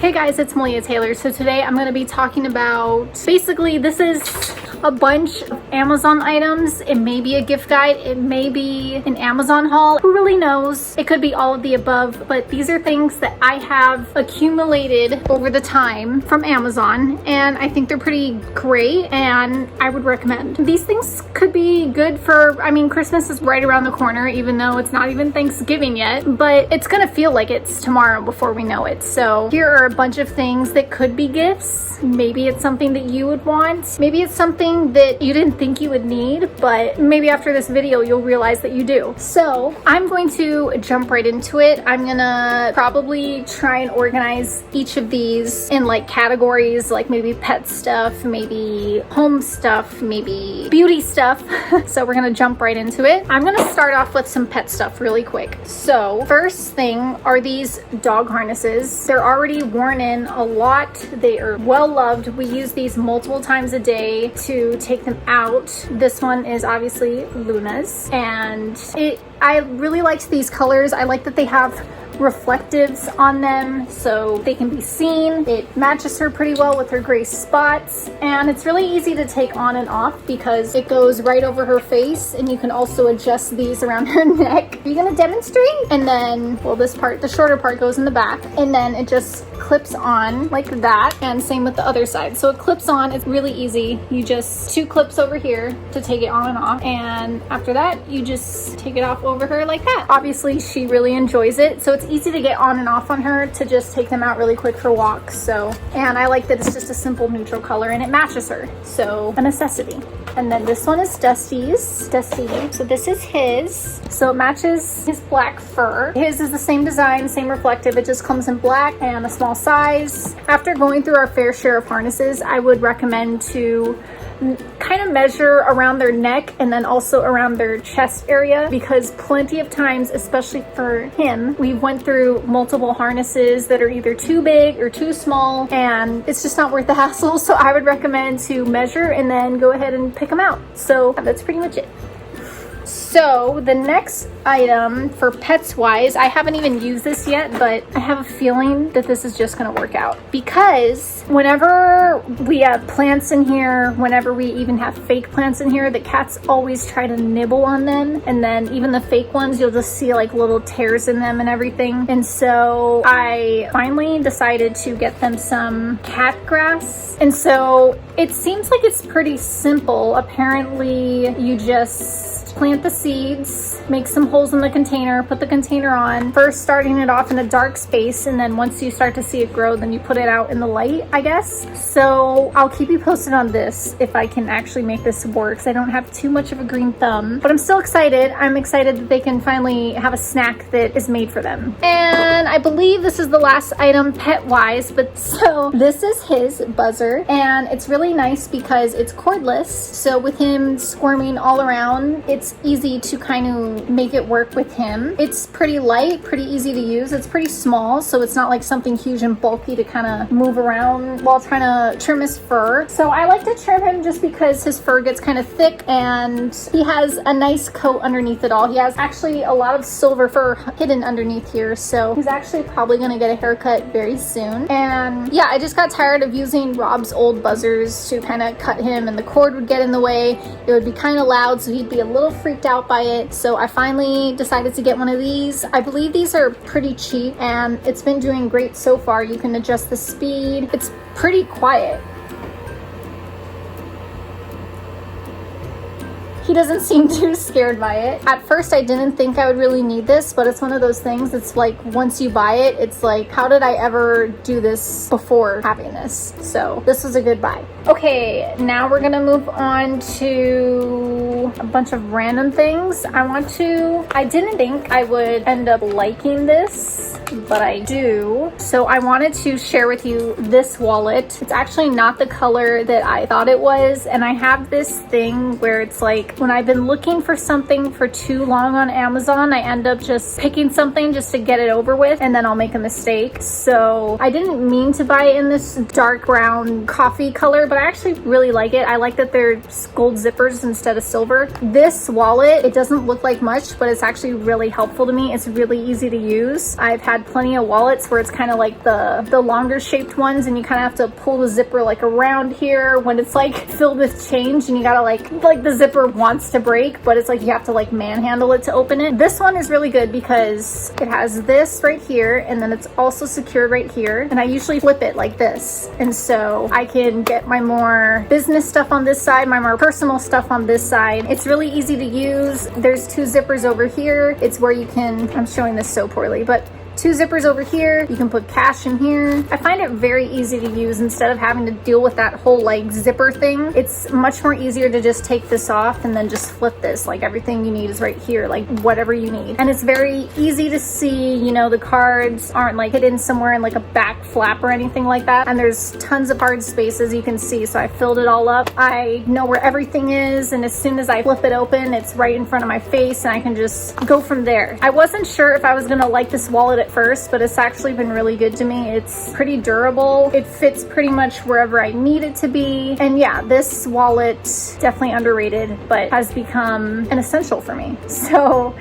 Hey guys, it's Malia Taylor. So today I'm going to be talking about, basically this is a bunch of Amazon items. It may be a gift guide, it may be an Amazon haul, who really knows? It could be all of the above, but these are things that I have accumulated over the time from Amazon, and I think they're pretty great and I would recommend. These things could be good for, I mean, Christmas is right around the corner, even though it's not even Thanksgiving yet, but it's gonna feel like it's tomorrow before we know it. So here are a bunch of things that could be gifts. Maybe it's something that you would want. Maybe it's something that you didn't think you would need, but maybe after this video you'll realize that you do. So I'm going to jump right into it. I'm gonna probably try and organize each of these in like categories, like maybe pet stuff, maybe home stuff, maybe beauty stuff. So we're gonna jump right into it. I'm gonna start off with some pet stuff really quick. So first thing are these dog harnesses. They're already worn in a lot. They are well loved. We use these multiple times a day to take them out. This one is obviously Luna's, and I really liked these colors. I like that they have reflectives on them so they can be seen. It matches her pretty well with her gray spots, and it's really easy to take on and off because it goes right over her face, and you can also adjust these around her neck. Are you gonna demonstrate? And then, well, this part, the shorter part, goes in the back, and then it just clips on like that, and same with the other side. So it clips on. It's really easy. You just two clips over here to take it on and off, and after that you just take it off over her like that. Obviously she really enjoys it, so it's easy to get on and off on her to just take them out really quick for walks. So, and I like that it's just a simple neutral color and it matches her, so a necessity. And then this one is Dusty's. Dusty, so this is his, so it matches his black fur. His is the same design, same reflective, it just comes in black and a small size. After going through our fair share of harnesses, I would recommend to kind of measure around their neck and then also around their chest area, because plenty of times, especially for him, we went through multiple harnesses that are either too big or too small, and it's just not worth the hassle. So I would recommend to measure and then go ahead and pick them out. So that's pretty much it. So the next item for pets wise, I haven't even used this yet, but I have a feeling that this is just going to work out, because whenever we have plants in here, whenever we even have fake plants in here, the cats always try to nibble on them, and then even the fake ones, you'll just see like little tears in them and everything. And so I finally decided to get them some cat grass, and so it seems like it's pretty simple. Apparently you just plant the seeds, make some holes in the container, put the container on, first starting it off in a dark space, and then once you start to see it grow, then you put it out in the light, I guess. So I'll keep you posted on this if I can actually make this work, because I don't have too much of a green thumb, but I'm still excited. I'm excited that they can finally have a snack that is made for them. And I believe this is the last item pet wise, but so this is his buzzer, and it's really nice because it's cordless, so with him squirming all around, it's easy to kind of make it work with him. It's pretty light, pretty easy to use. It's pretty small, so it's not like something huge and bulky to kind of move around while trying to trim his fur. So I like to trim him just because his fur gets kind of thick, and he has a nice coat underneath it all. He has actually a lot of silver fur hidden underneath here, so he's actually probably going to get a haircut very soon. And yeah, I just got tired of using Rob's old buzzers to kind of cut him, and the cord would get in the way. It would be kind of loud, so he'd be a little freaked out by it. So I finally decided to get one of these. I believe these are pretty cheap, and it's been doing great so far. You can adjust the speed. It's pretty quiet. He doesn't seem too scared by it. At first I didn't think I would really need this, but it's one of those things, it's like once you buy it, it's like, how did I ever do this before having this? So this was a good buy. Okay, now we're gonna move on to a bunch of random things. I didn't think I would end up liking this, but I do. So I wanted to share with you this wallet. It's actually not the color that I thought it was, and I have this thing where it's like when I've been looking for something for too long on Amazon, I end up just picking something just to get it over with, and then I'll make a mistake. So I didn't mean to buy it in this dark brown coffee color, but I actually really like it. I like that they're gold zippers instead of silver. This wallet, it doesn't look like much, but it's actually really helpful to me. It's really easy to use. I've had plenty of wallets where it's kind of like the longer shaped ones, and you kind of have to pull the zipper like around here when it's like filled with change, and you gotta like the zipper wants to break, but it's like you have to like manhandle it to open it. This one is really good because it has this right here, and then it's also secured right here, and I usually flip it like this, and so I can get my more business stuff on this side, my more personal stuff on this side. It's really easy to use. There's two zippers over here. It's where you can, I'm showing this so poorly, but two zippers over here. You can put cash in here. I find it very easy to use instead of having to deal with that whole like zipper thing. It's much more easier to just take this off and then just flip this. Like everything you need is right here, like whatever you need. And it's very easy to see, you know, the cards aren't like hidden somewhere in like a back flap or anything like that. And there's tons of card spaces you can see. So I filled it all up. I know where everything is. And as soon as I flip it open, it's right in front of my face and I can just go from there. I wasn't sure if I was gonna like this wallet at first, but it's actually been really good to me. It's pretty durable. It fits pretty much wherever I need it to be. And yeah, this wallet, definitely underrated, but has become an essential for me. So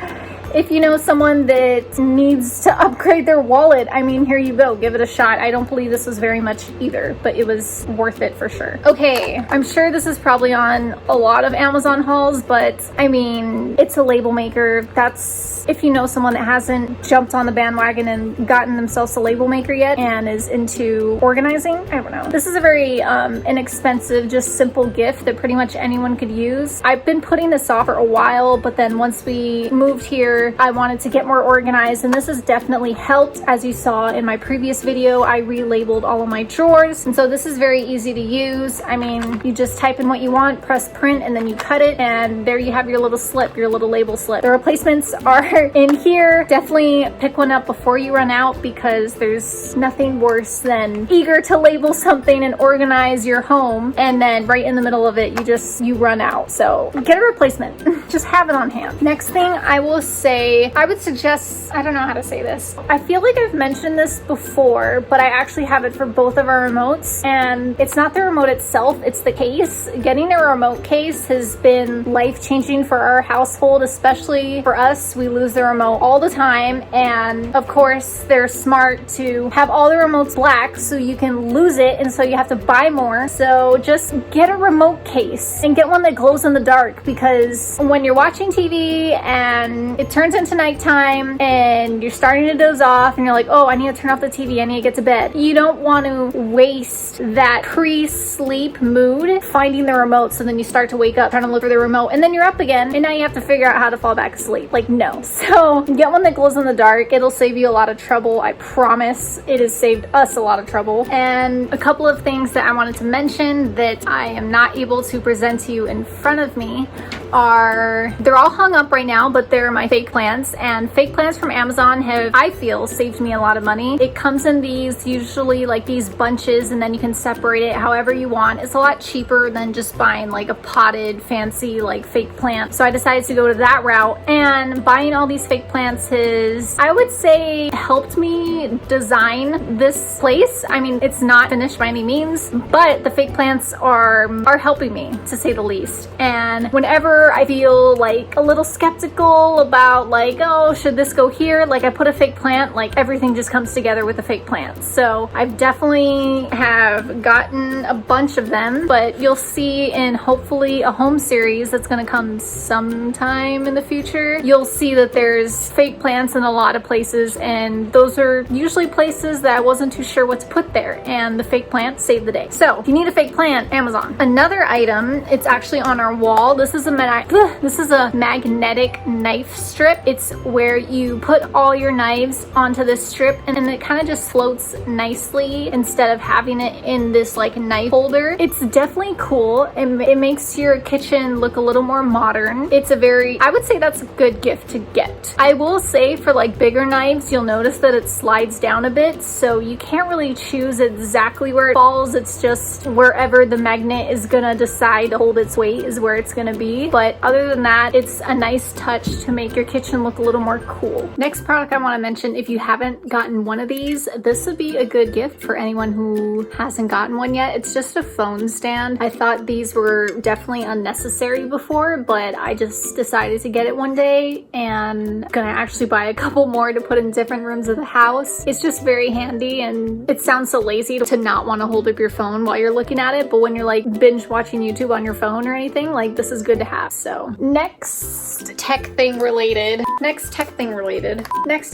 if you know someone that needs to upgrade their wallet, I mean, here you go, give it a shot. I don't believe this was very much either, but it was worth it for sure. Okay, I'm sure this is probably on a lot of Amazon hauls, but I mean, it's a label maker. That's if you know someone that hasn't jumped on the bandwagon and gotten themselves a label maker yet and is into organizing. I don't know. This is a very inexpensive, just simple gift that pretty much anyone could use. I've been putting this off for a while, but then once we moved here, I wanted to get more organized, and this has definitely helped. As you saw in my previous video, I relabeled all of my drawers, and so this is very easy to use. I mean, you just type in what you want, press print, and then you cut it, and there you have your little slip, your little label slip. The replacements are in here. Definitely pick one up before you run out, because there's nothing worse than eager to label something and organize your home, and then right in the middle of it, you run out. So get a replacement. Just have it on hand. Next thing I will say, I would suggest, I don't know how to say this. I feel like I've mentioned this before, but I actually have it for both of our remotes, and it's not the remote itself, it's the case. Getting a remote case has been life-changing for our household, especially for us. We lose the remote all the time, and of course, they're smart to have all the remotes black so you can lose it, and so you have to buy more. So just get a remote case and get one that glows in the dark, because when you're watching TV and it turns into nighttime and you're starting to doze off and you're like, oh, I need to turn off the TV, I need to get to bed. You don't want to waste that pre-sleep mood finding the remote, so then you start to wake up trying to look for the remote, and then you're up again, and now you have to figure out how to fall back asleep. Like, no. So get one that glows in the dark. It'll save you a lot of trouble. I promise. It has saved us a lot of trouble. And a couple of things that I wanted to mention that I am not able to present to you in front of me are, they're all hung up right now, but they're my fake plants, and fake plants from Amazon have, I feel, saved me a lot of money. It comes in these, usually like these bunches, and then you can separate it however you want. It's a lot cheaper than just buying like a potted fancy like fake plant. So I decided to go to that route, and buying all these fake plants has, I would say, helped me design this place. I mean, it's not finished by any means, but the fake plants are helping me, to say the least. And whenever I feel like a little skeptical about like, oh, should this go here? Like, I put a fake plant, like everything just comes together with a fake plant. So I've definitely have gotten a bunch of them, but you'll see in hopefully a home series that's going to come sometime in the future, you'll see that there's fake plants in a lot of places, and those are usually places that I wasn't too sure what to put there, and the fake plant saved the day. So if you need a fake plant, Amazon. Another item, it's actually on our wall. This is a magnetic knife strip. strip. It's where you put all your knives onto this strip and then it kind of just floats nicely instead of having it in this like knife holder. It's definitely cool. It makes your kitchen look a little more modern. It's a very, I would say that's a good gift to get. I will say for like bigger knives, you'll notice that it slides down a bit, so you can't really choose exactly where it falls. It's just wherever the magnet is gonna decide to hold its weight is where it's gonna be. But other than that, it's a nice touch to make your kitchen look a little more cool. Next product I want to mention, if you haven't gotten one of these, this would be a good gift for anyone who hasn't gotten one yet. It's just a phone stand. I thought these were definitely unnecessary before, but I just decided to get it one day and gonna actually buy a couple more to put in different rooms of the house. It's just very handy, and it sounds so lazy to not want to hold up your phone while you're looking at it, but when you're like binge watching YouTube on your phone or anything, like this is good to have. So next tech thing related. Next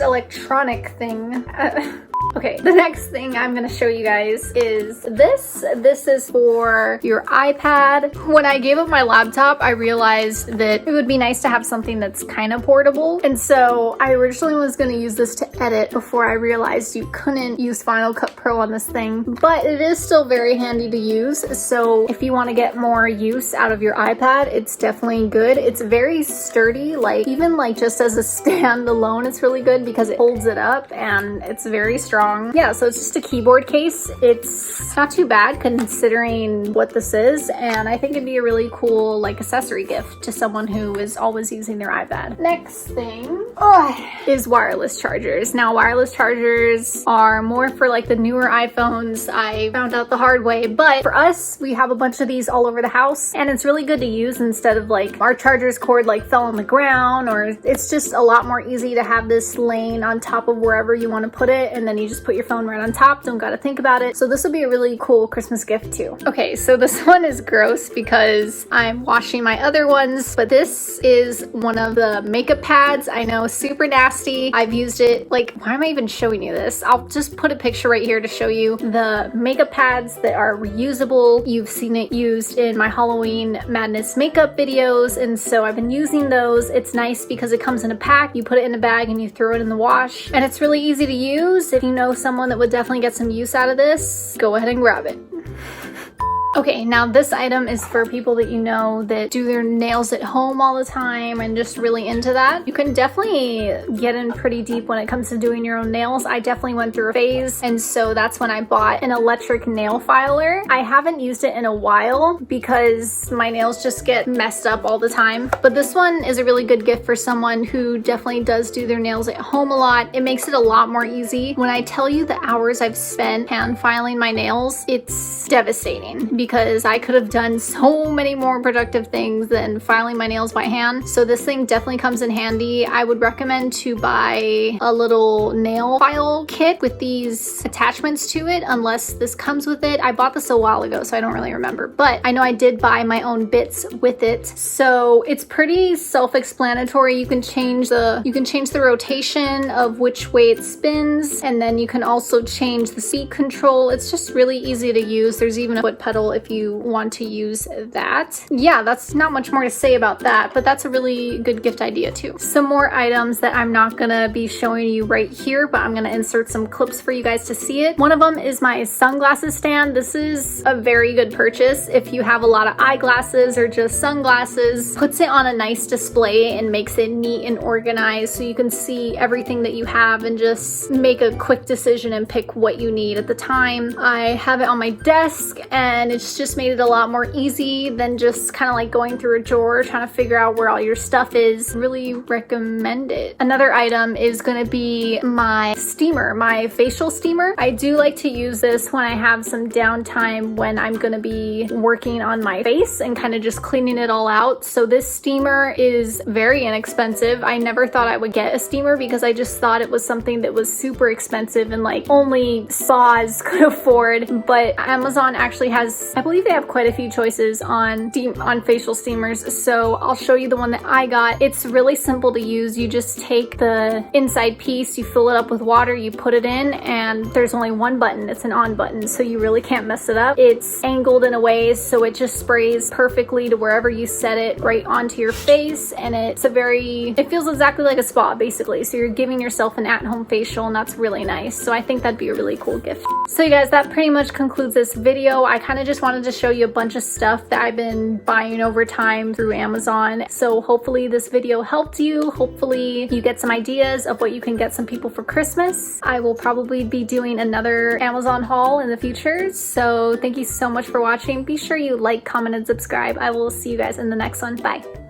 electronic thing. Okay, the next thing I'm gonna show you guys is this. This is for your iPad. When I gave up my laptop, I realized that it would be nice to have something that's kind of portable. And so I originally was gonna use this to edit before I realized you couldn't use Final Cut Pro on this thing, but it is still very handy to use. So if you wanna get more use out of your iPad, it's definitely good. It's very sturdy, like even like just as a stand alone, it's really good because it holds it up and it's very strong. Yeah, so it's just a keyboard case. It's not too bad considering what this is, and I think it'd be a really cool like accessory gift to someone who is always using their iPad. Next thing is wireless chargers. Now, wireless chargers are more for like the newer iPhones. I found out the hard way, but for us, we have a bunch of these all over the house, and it's really good to use instead of like our charger's cord like fell on the ground, or it's just a lot more easy to have this laying on top of wherever you want to put it, and then you just put your phone right on top, don't gotta think about it. So this would be a really cool Christmas gift too. Okay, so this one is gross because I'm washing my other ones, but this is one of the makeup pads. I know, super nasty. I've used it, like, why am I even showing you this? I'll just put a picture right here to show you the makeup pads that are reusable. You've seen it used in my Halloween Madness makeup videos, and so I've been using those. It's nice because it comes in a pack. You put it in a bag and you throw it in the wash, and it's really easy to use. If you know someone that would definitely get some use out of this, go ahead and grab it. Okay, now this item is for people that you know that do their nails at home all the time and just really into that. You can definitely get in pretty deep when it comes to doing your own nails. I definitely went through a phase, and so that's when I bought an electric nail filer. I haven't used it in a while because my nails just get messed up all the time, but this one is a really good gift for someone who definitely does do their nails at home a lot. It makes it a lot more easy. When I tell you the hours I've spent hand filing my nails, it's devastating because I could have done so many more productive things than filing my nails by hand. So this thing definitely comes in handy. I would recommend to buy a little nail file kit with these attachments to it, unless this comes with it. I bought this a while ago, so I don't really remember, but I know I did buy my own bits with it. So it's pretty self-explanatory. You can change the rotation of which way it spins, and then you can also change the seat control. It's just really easy to use. There's even a foot pedal if you want to use that. Yeah, that's not much more to say about that, but that's a really good gift idea too. Some more items that I'm not gonna be showing you right here, but I'm gonna insert some clips for you guys to see it. One of them is my sunglasses stand. This is a very good purchase if you have a lot of eyeglasses or just sunglasses. Puts it on a nice display and makes it neat and organized so you can see everything that you have and just make a quick decision and pick what you need at the time. I have it on my desk, and it's just made it a lot more easy than just kind of like going through a drawer trying to figure out where all your stuff is. Really recommend it. Another item is going to be my steamer, my facial steamer. I do like to use this when I have some downtime when I'm going to be working on my face and kind of just cleaning it all out. So this steamer is very inexpensive. I never thought I would get a steamer because I just thought it was something that was super expensive and like only spas could afford, but Amazon actually has this. I believe they have quite a few choices on facial steamers, so I'll show you the one that I got. It's really simple to use. You just take the inside piece, you fill it up with water, you put it in, and there's only one button. It's an on button, so you really can't mess it up. It's angled in a way so it just sprays perfectly to wherever you set it, right onto your face, and it feels exactly like a spa basically. So you're giving yourself an at-home facial, and that's really nice. So I think that'd be a really cool gift. So you guys, that pretty much concludes this video. I kind of just wanted to show you a bunch of stuff that I've been buying over time through Amazon. So hopefully this video helped you. Hopefully you get some ideas of what you can get some people for Christmas. I will probably be doing another Amazon haul in the future. So thank you so much for watching. Be sure you like, comment, and subscribe. I will see you guys in the next one. Bye.